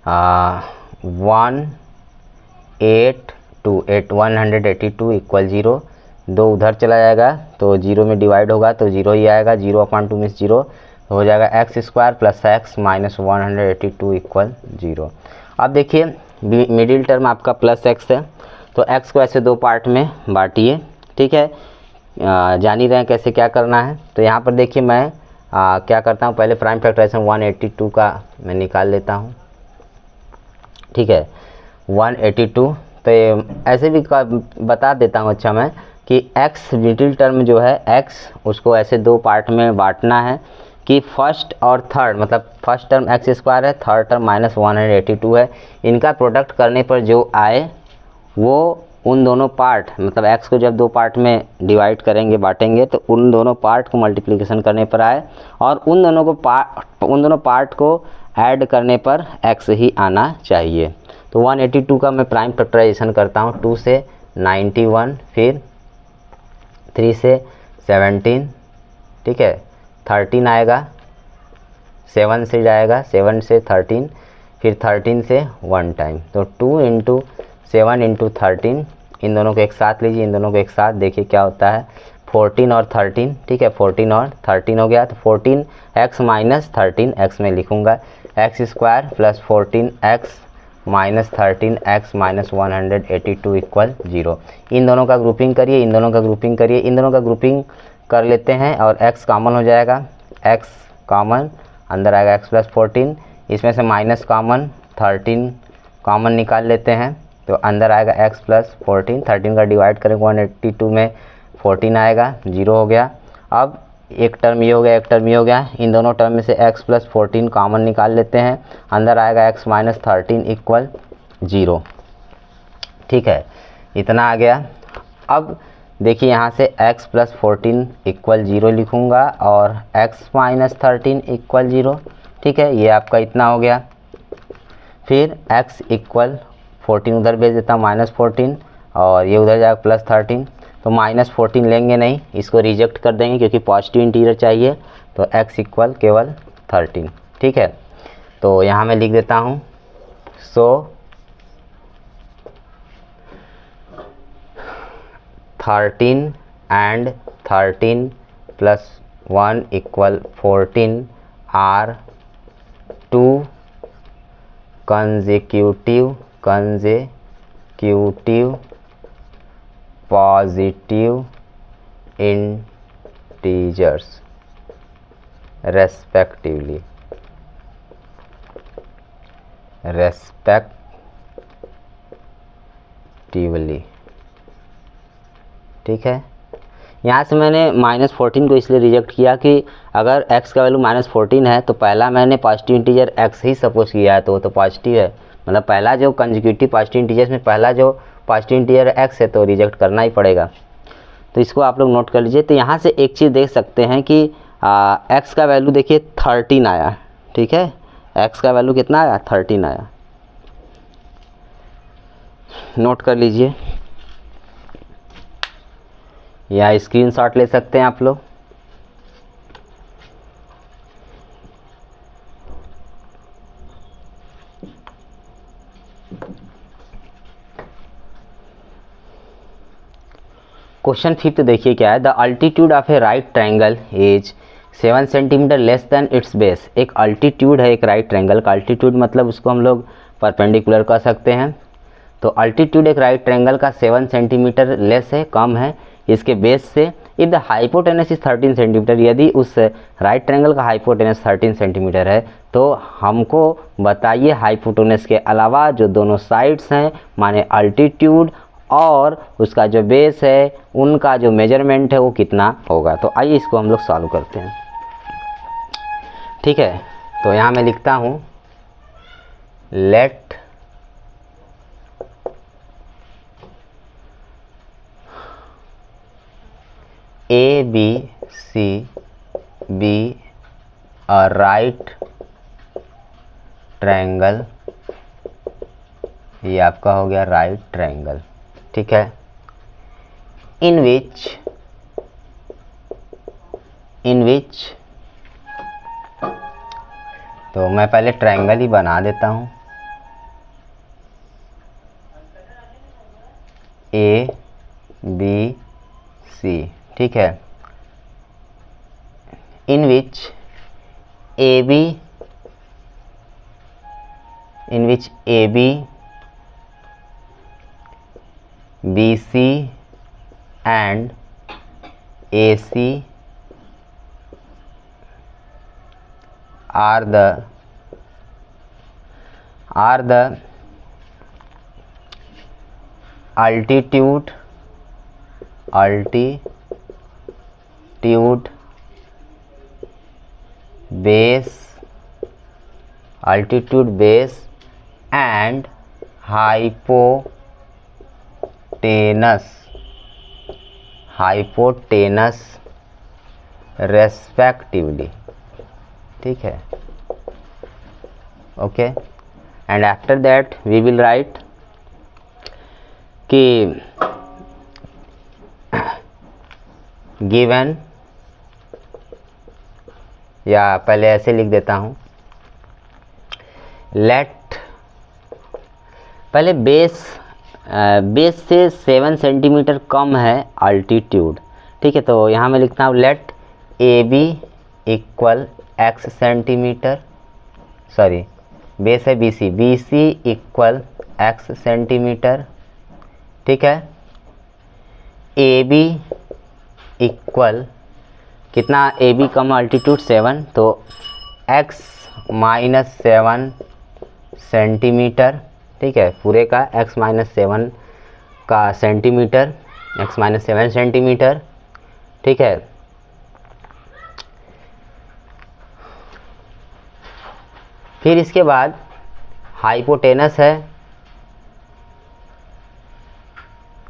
182 इक्वल 0। 2 उधर चला जाएगा तो 0 में डिवाइड होगा तो 0 ही आएगा, 0/2 मीन्स 0, तो हो जाएगा x square plus x minus 182 equal 0। अब देखिए, मिडिल टर्म आपका प्लस एक्स है, तो एक्स को ऐसे 2 पार्ट में बांटिए। ठीक है, जान ही रहे हैं कैसे क्या करना है। तो यहाँ पर देखिए, मैं क्या करता हूँ, पहले प्राइम फैक्टराइजेशन 182 का मैं निकाल लेता हूँ। ठीक है, 182, तो ऐसे भी बता देता हूँ अच्छा मैं कि x मिडिल टर्म जो है x, उसको ऐसे 2 पार्ट में बांटना है कि फर्स्ट और थर्ड, मतलब फर्स्ट टर्म एक्स स्क्वायर है, थर्ड टर्म माइनस 182 है, इनका प्रोडक्ट करने पर जो आए वो उन दोनों पार्ट, मतलब x को जब 2 पार्ट में डिवाइड करेंगे, बांटेंगे, तो उन दोनों पार्ट को मल्टीप्लिकेशन करने पर आए और उन दोनों पार्ट को ऐड करने पर x ही आना चाहिए। तो 182 का मैं प्राइम फैक्टराइजेशन करता हूँ, 2 से 91, फिर 3 से 17, ठीक है, 13 आएगा, 7 से जाएगा, 7 से 13, फिर 13 से 1 टाइम, तो 2 इंटू 7 इंटू 13, इन दोनों को एक साथ लीजिए, इन दोनों को एक साथ, देखिए क्या होता है, 14 और 13, ठीक है, 14 और 13 हो गया, तो 14x माइनस 13x में लिखूंगा, x square plus 14x minus 13x minus 182 equal 0। इन दोनों का ग्रुपिंग करिए, इन दोनों का ग्रुपिंग करिए, इन दोनों का ग्रुपिंग कर लेते हैं और x कॉमन हो जाएगा, x कॉमन अंदर आएगा x प्लस 14, इसमें से माइनस कॉमन 13 कॉमन निकाल लेते हैं, तो अंदर आएगा x प्लस 14, 13 का डिवाइड करेंगे 182 में 14 आएगा, 0 हो गया। अब एक टर्म ये हो गया, एक टर्म ये हो गया, इन दोनों टर्म में से x प्लस 14 कॉमन निकाल लेते हैं, अंदर आएगा x माइनस 13 इक्वल 0। ठीक है, इतना आ गया। अब देखिए यहाँ से x प्लस 14 इक्वल 0 लिखूँगा और x माइनस 13 इक्वल 0। ठीक है, ये आपका इतना हो गया। फिर x इक्वल 14 उधर भेज देता हूँ, माइनस 14, और ये उधर जाएगा प्लस 13, तो माइनस 14 लेंगे नहीं, इसको रिजेक्ट कर देंगे क्योंकि पॉजिटिव इंटीजर चाहिए, तो x इक्वल केवल 13। ठीक है, तो यहाँ मैं लिख देता हूँ, सो 13 and 13 plus 1 equal 14 are two consecutive positive integers respectively. ठीक है, यहाँ से मैंने -14 को इसलिए रिजेक्ट किया कि अगर x का वैल्यू -14 है तो पहला मैंने पॉजिटिव इंटीजर x ही सपोज किया है, तो वो तो पॉजिटिव है, मतलब पहला जो कंसेक्यूटिव पॉजिटिव इंटीजर्स में पहला जो पॉजिटिव इंटीजर x है तो रिजेक्ट करना ही पड़ेगा। तो इसको आप लोग नोट कर लीजिए। तो यहाँ से एक चीज़ देख सकते हैं कि x का वैल्यू देखिए 13 आया, ठीक है, x का वैल्यू कितना आया, 13 आया, नोट कर लीजिए, या स्क्रीनशॉट ले सकते हैं आप लोग। क्वेश्चन 5 देखिए क्या है, the altitude of A right triangle is 7 centimetre less than it's base. एक अल्टीट्यूड है एक राइट ट्रायंगल का, अल्टीट्यूड मतलब उसको हम लोग परपेंडिकुलर कह सकते हैं। तो अल्टीट्यूड एक राइट ट्रायंगल का 7 सेंटीमीटर लेस है, कम है इसके बेस से। If the hypotenuse is 13 centimetre, यदि उस राइट ट्रायंगल का हाइपोटेनस 13 सेंटीमीटर है तो हमको बताइए हाइपोटेनस के अलावा जो दोनों साइड्स हैं माने अल्टीट्यूड और उसका जो बेस है उनका जो मेजरमेंट है वो कितना होगा। तो आइए इसको हम लोग सॉल्व करते हैं। ठीक है, तो यहाँ मैं लिखता हूँ late ABC be a right triangle, ये आपका हो गया राइट ट्रायंगल, ठीक है, in which तो मैं पहले ट्रायंगल ही बना देता हूँ, ABC, ठीक है, in which AB BC and AC are the altitude base and hypotenuse respectively, ठीक है, okay. And after that we will write कि गिवन, या पहले ऐसे लिख देता हूँ, लेट पहले बेस से 7 सेंटीमीटर कम है अल्टीट्यूड, ठीक है, तो यहाँ मैं लिखता हूँ let AB equal x centimetre, sorry base है BC इक्वल x सेंटीमीटर, ठीक है, AB इक्वल कितना, AB कम अल्टीट्यूड 7, तो x माइनस 7 सेंटीमीटर, ठीक है, पूरे का x माइनस 7 का सेंटीमीटर, x माइनस 7 सेंटीमीटर, ठीक है। फिर इसके बाद हाइपोटेनस है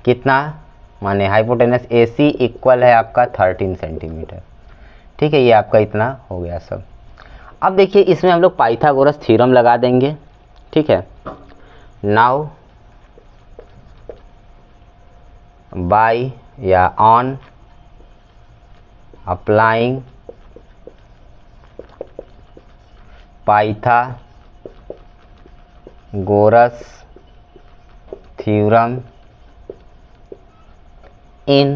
कितना, माने हाइपोटेनस AC इक्वल है आपका 13 सेंटीमीटर, ठीक है, ये आपका इतना हो गया सब। अब देखिए इसमें हम लोग पाइथागोरस थ्योरम लगा देंगे, ठीक है। नाउ बाय या on applying Pythagoras theorem in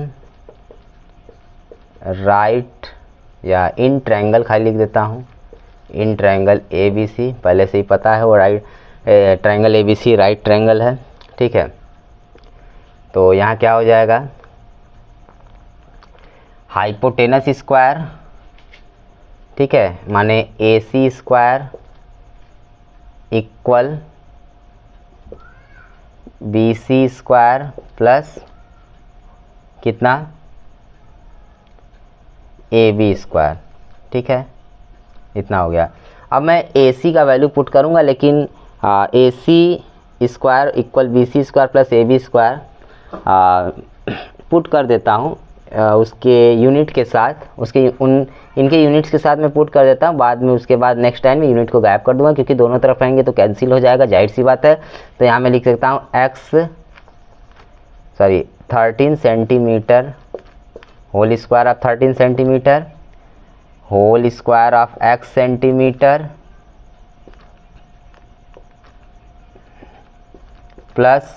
right या इन ट्रायंगल खाली लिख देता हूँ, इन ट्रायंगल ए बी सी, पहले से ही पता है वो right triangle A B C right triangle है, ठीक है। तो यहाँ क्या हो जाएगा, हाइपोटेनस स्क्वायर, ठीक है, माने A C square equal B C square plus कितना, ए बी स्क्वायर, ठीक है, इतना हो गया। अब मैं ए सी का वैल्यू पुट करूँगा, लेकिन A C square equal B C square plus A B square put कर देता हूँ उसके यूनिट के साथ, उसके इनके यूनिट्स के साथ मैं पुट कर देता हूँ। बाद में उसके बाद नेक्स्ट टाइम में यूनिट को गायब कर दूंगा, क्योंकि दोनों तरफ रहेंगे तो कैंसिल हो जाएगा, जाहिर सी बात है। तो यहाँ मैं लिख सकता हूँ 13 centimetre whole square of 13 centimetre whole square of x centimetre plus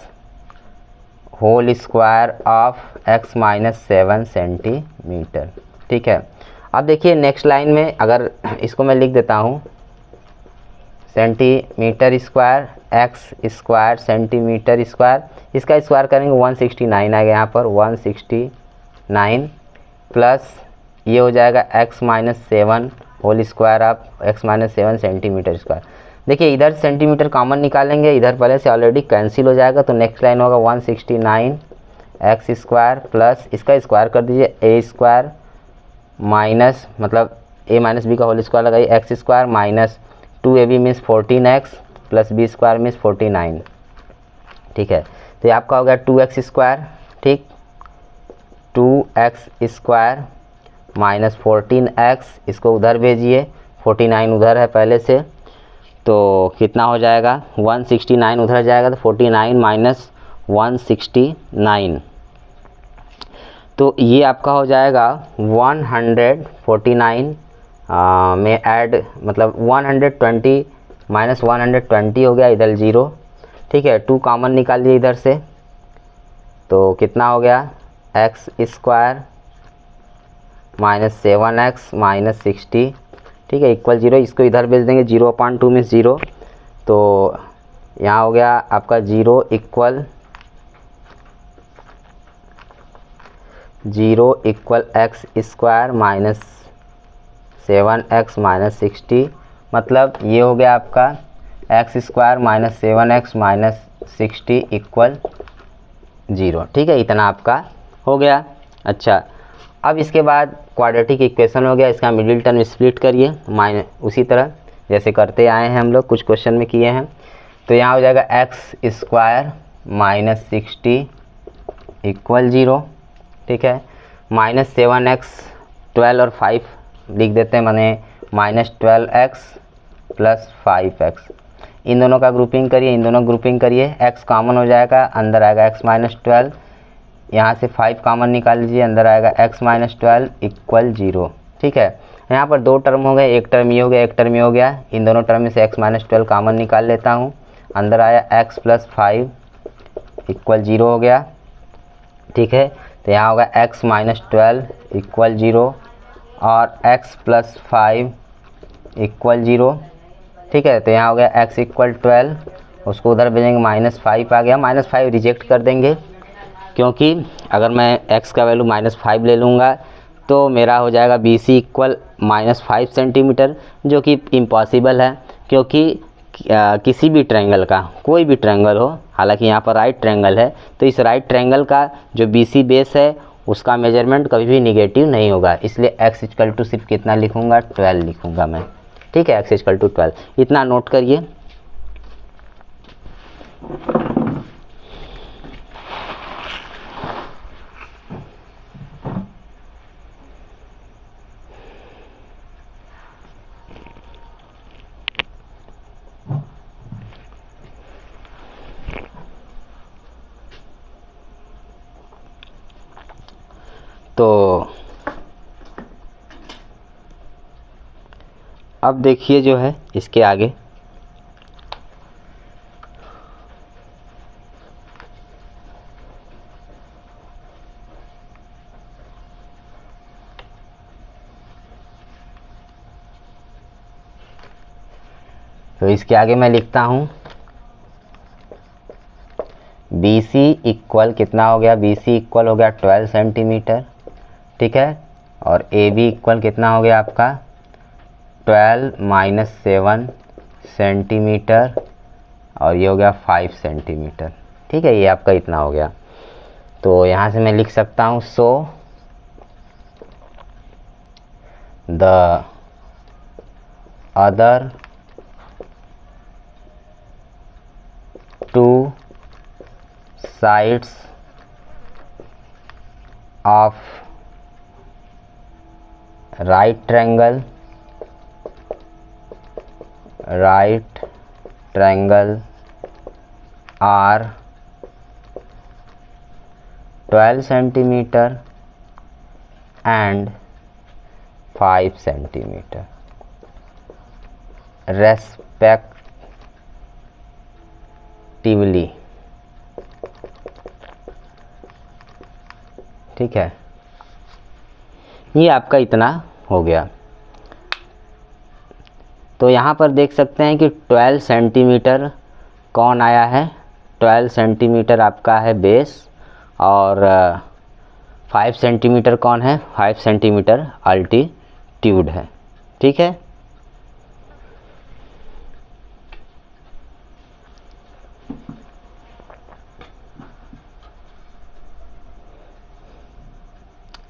whole square of x minus 7 centimetre, ठीक है। अब देखिए नेक्स्ट लाइन में अगर इसको मैं लिख देता हूँ centimetre square x square centimetre square, इसका स्क्वायर करेंगे 169 आएगा यहाँ पर 169 प्लस ये हो जाएगा x minus 7 whole square of x minus 7 centimetre square. देखिए इधर सेंटीमीटर कॉमन निकालेंगे, इधर पहले से ऑलरेडी कैंसिल हो जाएगा, तो नेक्स्ट लाइन होगा 169 x स्क्वायर प्लस इसका स्क्वायर कर दीजिए a स्क्वायर माइनस मतलब a माइनस बी का होल स्क्वायर लगाइए x square minus 2ab means 14x plus B square means 49, ठीक है। तो ये आपका हो गया 2x स्क्वायर, ठीक, 2x स्क्वायर माइनस 14x, इसको उधर भेजिए, 49 उधर है पहले से, तो कितना हो जाएगा 169 उधर जाएगा, तो 49 माइनस 169, तो ये आपका हो जाएगा 149 में ऐड मतलब 120 माइनस 120 हो गया, इधर 0, ठीक है। 2 कॉमन निकाल लिए इधर से, तो कितना हो गया x square minus 7x minus 60, ठीक है, इक्वल 0, इसको इधर भेज देंगे 0/2 मीन्स 0, तो यहाँ हो गया आपका 0 equal x square minus 7x minus 60, मतलब ये हो गया आपका x square minus 7x minus 60 equal 0, ठीक है, इतना आपका हो गया। अच्छा, अब इसके बाद क्वाड्रेटिक इक्वेशन हो गया, इसका मिडिल टर्म स्प्लिट करिए माइनस उसी तरह जैसे करते आए हैं हम लोग, कुछ क्वेश्चन में किए हैं। तो यहाँ हो जाएगा x स्क्वायर माइनस 60 इक्वल 0, ठीक है, माइनस 7x 12 और 5 लिख देते हैं, माने माइनस 12x प्लस 5x, इन दोनों का ग्रुपिंग करिए, इन दोनों ग्रुपिंग करिए, x कॉमन हो जाएगा, अंदर आएगा x माइनस 12, यहाँ से 5 कॉमन निकाल लीजिए, अंदर आएगा x माइनस 12 इक्वल 0, ठीक है। यहाँ पर 2 टर्म हो गए, एक टर्म ये हो गया, एक टर्म ये हो गया, इन दोनों टर्म में से x माइनस 12 कॉमन निकाल लेता हूँ, अंदर आया x प्लस 5 इक्वल 0 हो गया, ठीक है। तो यहाँ होगा x माइनस 12 इक्वल 0 और x प्लस 5 इक्वल 0, ठीक है। तो यहाँ हो गया x इक्वल 12, उसको उधर भेजेंगे माइनस 5 आ गया, माइनस 5 रिजेक्ट कर देंगे, क्योंकि अगर मैं x का वैल्यू माइनस 5 ले लूँगा तो मेरा हो जाएगा B C equal minus 5 centimetre, जो कि इम्पॉसिबल है, क्योंकि किसी भी ट्रायंगल का कोई भी ट्रायंगल हो, हालांकि यहाँ पर राइट ट्रायंगल है, तो इस राइट ट्रायंगल का जो बी सी बेस है उसका मेजरमेंट कभी भी निगेटिव नहीं होगा, इसलिए x इक्वल टू सिर्फ कितना लिखूँगा 12 लिखूँगा मैं, ठीक है, x इक्वल टू 12, इतना नोट करिए। तो अब देखिए जो है इसके आगे तो इसके आगे मैं लिखता हूँ BC इक्वल कितना हो गया, BC इक्वल हो गया 12 सेंटीमीटर, ठीक है। और AB इक्वल कितना हो गया आपका 12 माइनस 7 सेंटीमीटर, और ये हो गया 5 सेंटीमीटर, ठीक है। ये आपका इतना हो गया। तो यहाँ से मैं लिख सकता हूँ so the other two sides of right triangle are 12 centimeter and 5 centimeter respectively, ठीक है। ये आपका इतना हो गया। तो यहाँ पर देख सकते हैं कि 12 सेंटीमीटर कौन आया है, 12 सेंटीमीटर आपका है बेस, और 5 सेंटीमीटर कौन है, 5 सेंटीमीटर अल्टीट्यूड है, ठीक है।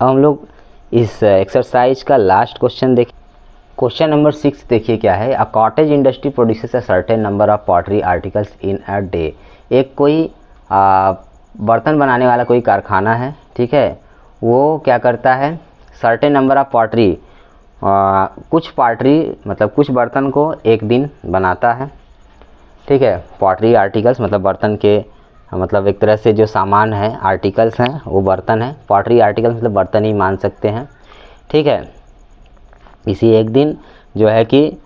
अब हम लोग इस एक्सरसाइज का लास्ट क्वेश्चन देखें। क्वेश्चन नंबर 6 देखिए क्या है। A cottage industry produces a certain number of pottery articles in a day. एक कोई बर्तन बनाने वाला कोई कारखाना है, ठीक है। वो क्या करता है, सर्टेन नंबर ऑफ पॉटरी, कुछ पॉटरी मतलब कुछ बर्तन को एक दिन बनाता है, ठीक है। पॉटरी आर्टिकल्स मतलब बर्तन के मतलब एक तरह से जो सामान है, आर्टिकल्स हैं वो बर्तन है। पॉटरी आर्टिकल्स मतलब बर्तन ही मान सकते हैं, ठीक है। इसी एक दिन जो है कि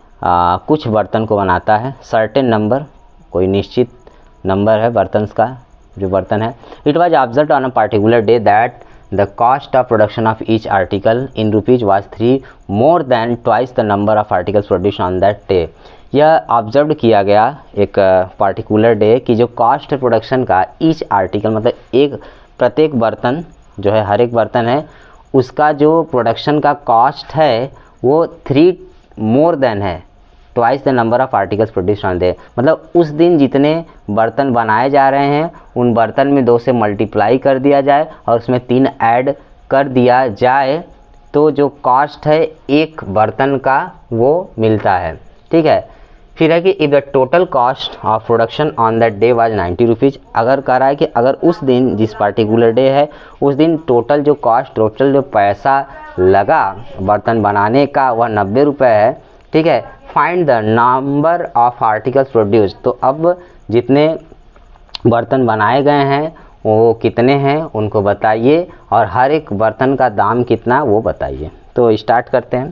कुछ बर्तन को बनाता है, सर्टेन नंबर, कोई निश्चित नंबर है बर्तन का, जो बर्तन है। It was observe on a particular day that the cost of production of each article in rupees was 3 more than twice the number of articles produce on that day. यह observe किया गया एक पार्टिकुलर डे कि जो cost production का each article मतलब एक प्रत्येक बर्तन जो है, हर एक बर्तन है, उसका जो प्रोडक्शन का कॉस्ट है वो 3 मोर देन है twice the number of articles produce on day. मतलब उस दिन जितने बर्तन बनाए जा रहे हैं उन बर्तन में 2 से मल्टीप्लाई कर दिया जाए और उसमें 3 ऐड कर दिया जाए तो जो कॉस्ट है एक बर्तन का वो मिलता है, ठीक है। फिर है कि if the total cost of production on that day was 90 rupees. अगर कह रहा है कि अगर उस दिन जिस पार्टिकुलर डे है उस दिन टोटल जो कॉस्ट, टोटल जो पैसा लगा बर्तन बनाने का वह 90 रुपये है, ठीक है। Find the number of articles produce. तो अब जितने बर्तन बनाए गए हैं वो कितने हैं उनको बताइए और हर एक बर्तन का दाम कितना वो बताइए। तो स्टार्ट करते हैं।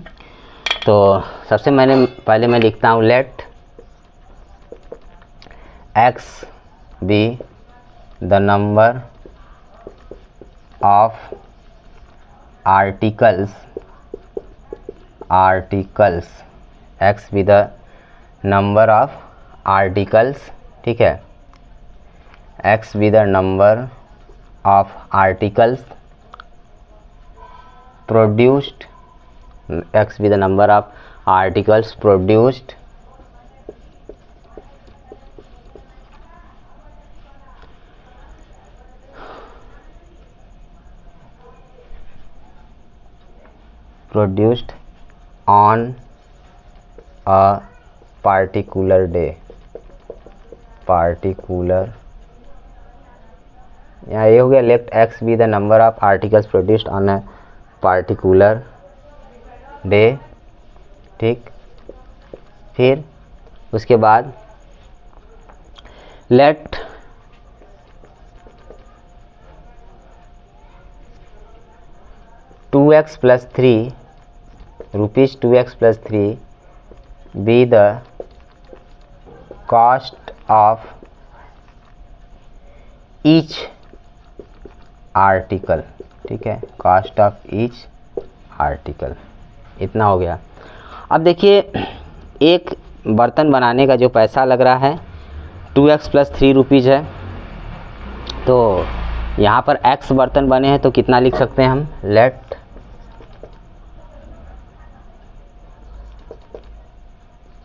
तो सबसे पहले मैं लिखता हूँ let x be the number of articles x be the number of articles, ठीक है। x be the number of articles produced, x be the number of articles produced on a particular day, यहाँ ये हो गया left x be the number of articles produced on a particular day, ठीक। फिर उसके बाद late (2x + 3) rupees 2x + 3 be the cost of each article, ठीक है। कॉस्ट ऑफ ईच आर्टिकल इतना हो गया। अब देखिए एक बर्तन बनाने का जो पैसा लग रहा है 2x + 3 रुपीज़ है। तो यहाँ पर x बर्तन बने हैं तो कितना लिख सकते हैं हम, let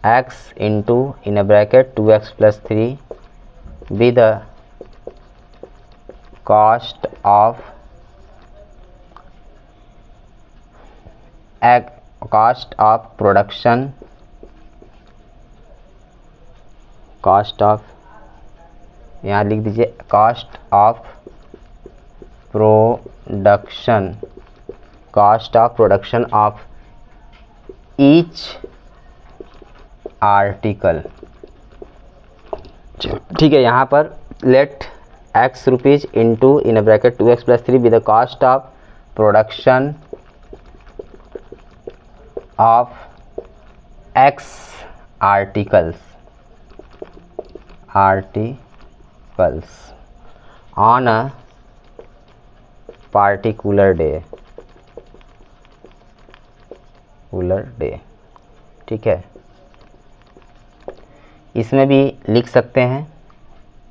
x into in bracket 2x + 3 be the cost of production, cost of, यहाँ लिख दीजिए cost of production of each article. ठीक है, यहाँ पर let x rupees into in bracket 2x + 3 be the cost of production of x articles on a particular day. ठीक है, इसमें भी लिख सकते हैं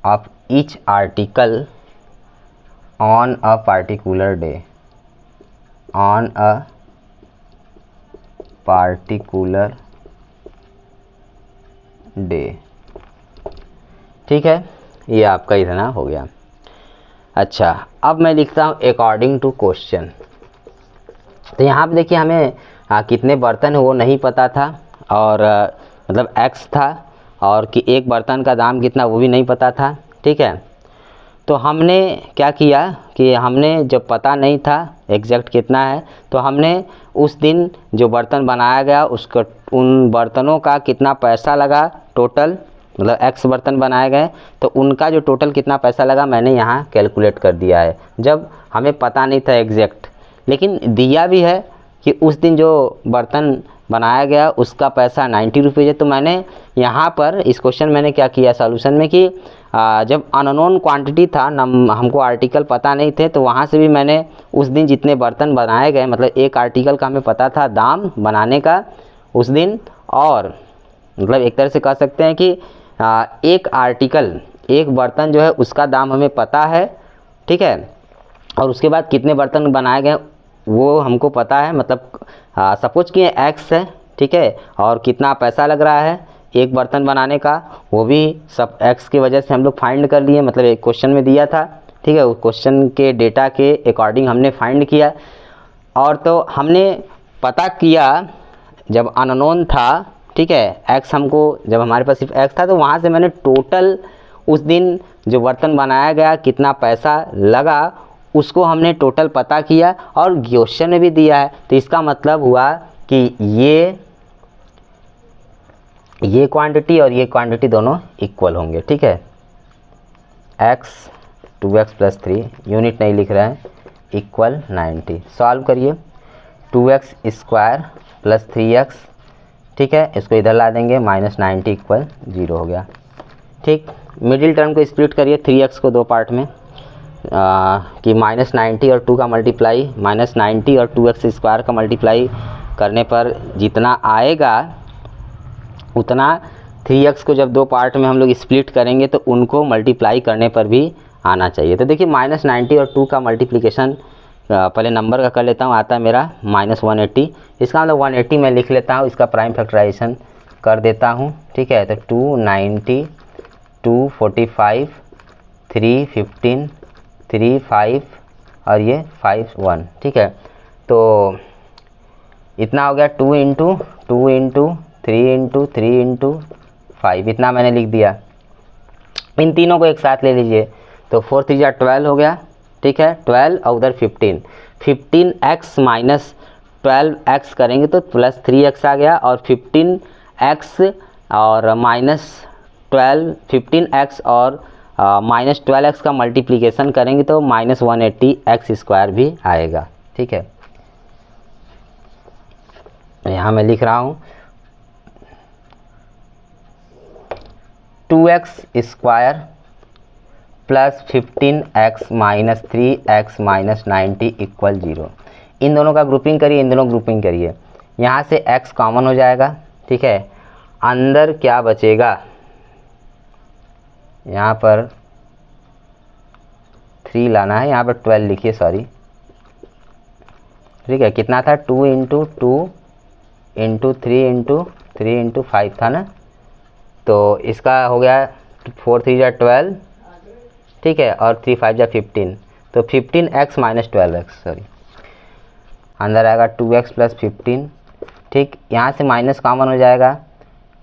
of each article on a particular day, on a particular day. ठीक है, ये आपका इतना हो गया। अच्छा, अब मैं लिखता हूँ अकॉर्डिंग टू क्वेश्चन। तो यहाँ पे देखिए हमें कितने बर्तन है वो नहीं पता था, और मतलब x था, और कि एक बर्तन का दाम कितना वो भी नहीं पता था। ठीक है, तो हमने क्या किया कि हमने जब पता नहीं था एग्जैक्ट कितना है, तो हमने उस दिन जो बर्तन बनाया गया उसका, उन बर्तनों का कितना पैसा लगा टोटल, मतलब x बर्तन बनाए गए तो उनका जो टोटल कितना पैसा लगा मैंने यहाँ कैलकुलेट कर दिया है, जब हमें पता नहीं था एग्जैक्ट। लेकिन दिया भी है कि उस दिन जो बर्तन बनाया गया उसका पैसा 90 रुपीज़ है। तो मैंने यहाँ पर इस क्वेश्चन मैंने क्या किया सॉल्यूशन में कि जब अननोन क्वांटिटी था, हमको आर्टिकल पता नहीं थे, तो वहाँ से भी मैंने उस दिन जितने बर्तन बनाए गए, मतलब एक आर्टिकल का हमें पता था दाम बनाने का उस दिन, और मतलब एक तरह से कह सकते हैं कि एक आर्टिकल, एक बर्तन जो है उसका दाम हमें पता है। ठीक है, और उसके बाद कितने बर्तन बनाए गए वो हमको पता है, मतलब सपोज कि x है। ठीक है, और कितना पैसा लग रहा है एक बर्तन बनाने का, वो भी सब x की वजह से हम लोग फाइंड कर लिए, मतलब एक क्वेश्चन में दिया था। ठीक है, उस क्वेश्चन के डेटा के अकॉर्डिंग हमने फाइंड किया, और तो हमने पता किया जब अननोन था। ठीक है, x हमको, जब हमारे पास सिर्फ x था तो वहाँ से मैंने टोटल उस दिन जो बर्तन बनाया गया कितना पैसा लगा उसको हमने टोटल पता किया, और क्वेश्चन में भी दिया है। तो इसका मतलब हुआ कि ये क्वांटिटी और ये क्वांटिटी दोनों इक्वल होंगे। ठीक है, x 2x + 3 यूनिट नहीं लिख रहे हैं, इक्वल 90। सॉल्व करिए, 2x² + 3x। ठीक है, इसको इधर ला देंगे, -90 इक्वल 0 हो गया। ठीक, मिडिल टर्म को स्प्लिट करिए 3x को दो पार्ट में, कि -90 और 2 का मल्टीप्लाई, -90 और 2x² का मल्टीप्लाई करने पर जितना आएगा उतना 3x को जब दो पार्ट में हम लोग स्प्लिट करेंगे तो उनको मल्टीप्लाई करने पर भी आना चाहिए। तो देखिए -90 और 2 का मल्टीप्लिकेशन पहले नंबर का कर लेता हूँ, आता है मेरा -180। इसका मतलब 180 मैं लिख लेता हूँ, इसका प्राइम फैक्टराइजेशन कर देता हूँ। ठीक है, तो 290, 245, 315, 35 और ये 51। ठीक है, तो इतना हो गया 2 × 2 × 3 × 3 × 5, इतना मैंने लिख दिया। इन तीनों को एक साथ ले लीजिए, तो 4 3 जा 12 हो गया। ठीक है, 12 और उधर 15x - 12x करेंगे तो +3x आ गया, और 15x और -12, 15x और -12x का मल्टीप्लिकेशन करेंगे तो -180x² भी आएगा। ठीक है, यहाँ मैं लिख रहा हूँ 2x² + 15x - 3x - 90 = 0। इन दोनों का ग्रुपिंग करिए, इन दोनों ग्रुपिंग करिए, यहाँ से x कॉमन हो जाएगा। ठीक है, अंदर क्या बचेगा, यहाँ पर 3 लाना है, यहाँ पर 12 लिखिए, सॉरी, ठीक है। कितना था, 2 इंटू 2 इंटू 3 इंटू 3 इंटू 5 था ना, तो इसका हो गया 4 3 जा 12, ठीक है, और 3 5 जा 15, तो 15x माइनस 12x, सॉरी, अंदर आएगा 2x प्लस 15, ठीक। यहाँ से माइनस कॉमन हो जाएगा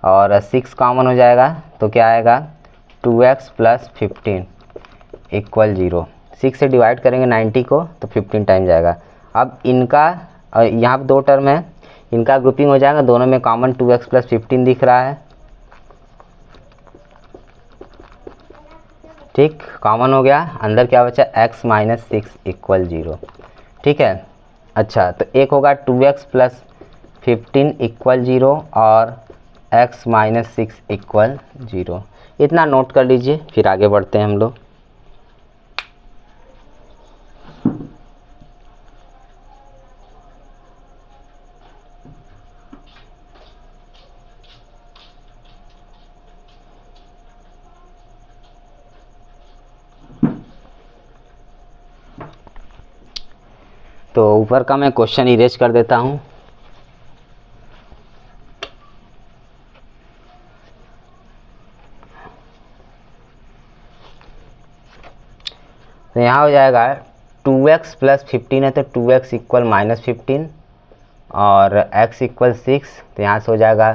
और 6 कॉमन हो जाएगा, तो क्या आएगा 2x प्लस 15 इक्वल 0। 6 से डिवाइड करेंगे 90 को तो 15 टाइम जाएगा। अब इनका यहाँ पर 2 टर्म है, इनका ग्रुपिंग हो जाएगा, दोनों में कॉमन 2x प्लस 15 दिख रहा है, ठीक, कॉमन हो गया। अंदर क्या बचा, x माइनस 6 इक्वल 0, ठीक है। अच्छा, तो एक होगा 2x प्लस 15 इक्वल 0 और x माइनस 6 इक्वल 0। इतना नोट कर लीजिए, फिर आगे बढ़ते हैं हम लोग। तो ऊपर का मैं क्वेश्चन इरेज कर देता हूँ। तो यहाँ हो जाएगा 2x प्लस 15 है तो 2x इक्वल माइनस 15 और x इक्वल 6, तो यहाँ से हो जाएगा,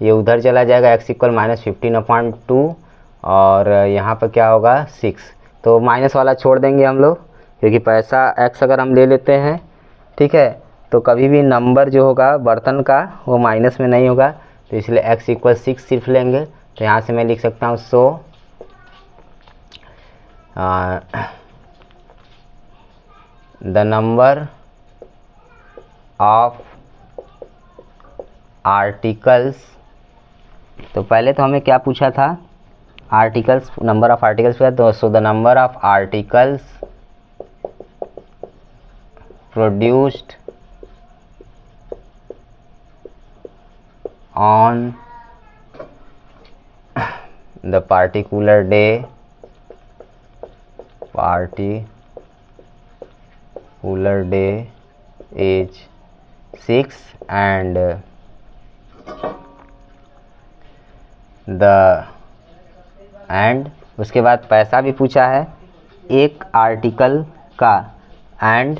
ये उधर चला जाएगा, x इक्वल माइनस 15/2 और यहाँ पर क्या होगा 6, तो माइनस वाला छोड़ देंगे हम लोग, क्योंकि पैसा x अगर हम ले लेते हैं, ठीक है, तो कभी भी नंबर जो होगा बर्तन का वो माइनस में नहीं होगा, तो इसलिए x इक्वल 6 सिर्फ लेंगे। तो यहाँ से मैं लिख सकता हूँ so the number of articles, तो पहले तो हमें क्या पूछा था, आर्टिकल्स, नंबर ऑफ आर्टिकल्स पूछा, तो so the number of articles produced on the particular day is 6 and उसके बाद पैसा भी पूछा है एक आर्टिकल का एंड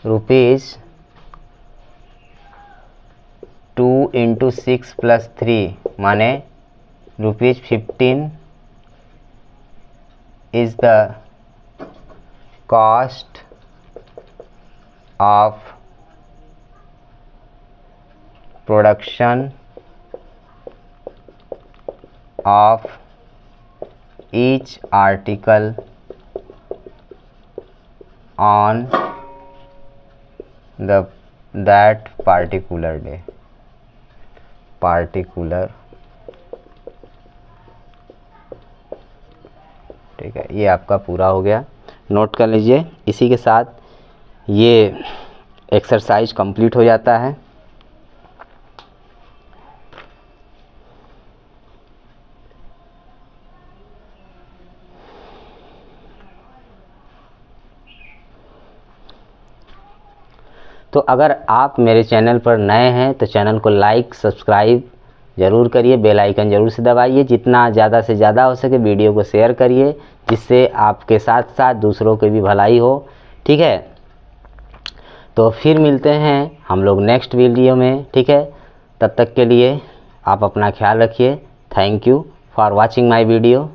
रुपीज़ 2 इंटू 6 प्लस 3 माने ₹15 is the cost of production of each article on that particular day, ठीक है। ये आपका पूरा हो गया, नोट कर लीजिए। इसी के साथ ये एक्सरसाइज कंप्लीट हो जाता है। तो अगर आप मेरे चैनल पर नए हैं तो चैनल को लाइक सब्सक्राइब ज़रूर करिए, बेल आइकन ज़रूर से दबाइए, जितना ज़्यादा से ज़्यादा हो सके वीडियो को शेयर करिए, जिससे आपके साथ साथ दूसरों की भी भलाई हो, ठीक है। तो फिर मिलते हैं हम लोग नेक्स्ट वीडियो में, ठीक है। तब तक के लिए आप अपना ख्याल रखिए। Thank you for watching my video.